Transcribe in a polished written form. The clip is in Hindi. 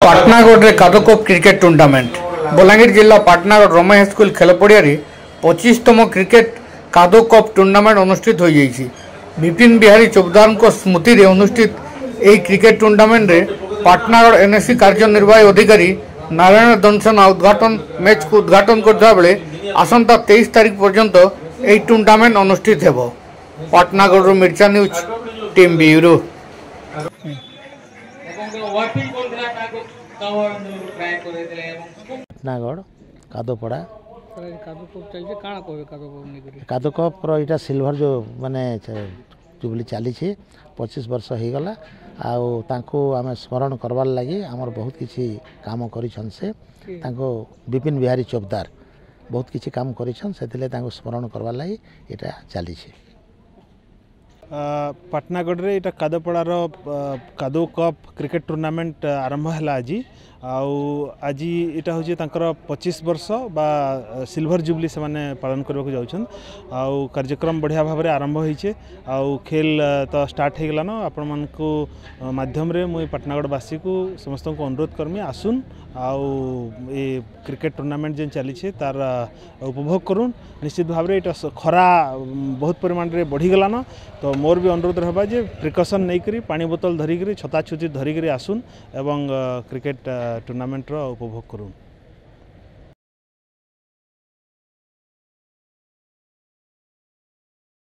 पाटनागढ़ रे कादोकप क्रिकेट टूर्नामेंट बलांगीर जिला पाटनागढ़ रमाई हाईस्कूल खेल पड़िया 25तम क्रिकेट कादोकप टूर्नामेंट अनुष्ठित हो जाइए। विपिन बिहारी चोपदार को स्मृति रे अनुष्ठित यह क्रिकेट टूर्नामेंट रे पाटनागढ़ एनएससी कार्यनिर्वाही अधिकारी नारायण दंसन उद्घाटन मैच को उद्घाटन करता बेले आसंता 23 तारीख पर्यंत यह टूर्नामेंट अनुष्ठित हो। पाटनागढ़ मिर्चा न्यूज टीम ब्यूरो। पाटनागढ़ कादोपड़ा कादोकप इटा सिल्वर जो माने जुबली चली 25 वर्ष हो गला आम स्मरण करवार लगी आमर बहुत किसी काम करिछन से विपिन बिहारी चोपदार बहुत किसी काम करिछन से स्मरण करवार लगी इटा चली। पाटनागढ़ रे इटा कादोपड़ार कादोकप क्रिकेट टूर्नामेंट आरंभ है आज आज इटा हूँ 25 वर्ष बा सिल्वर जुबली से माने पालन करने जाऊँ कार्यक्रम बढ़िया भाव में आरंभ होइछे खेल तो स्टार्ट हो गलान आपण मान को माध्यम रे मुई पाटनागढ़वासी को समस्त को अनुरोध करमी आसुन ये क्रिकेट टूर्नामेंट जेन चली तार उपभोग करूँ। निश्चित भाव में ये खरा बहुत परिमाण रे बढ़ी गलान तो मोर भी अनुरोध रहा जे प्रिकसन नहीं करी पानी बोतल धरिकी छता छुची धरिकी आसुन एवं क्रिकेट टूर्नामेंट रो उपभोग करूँ।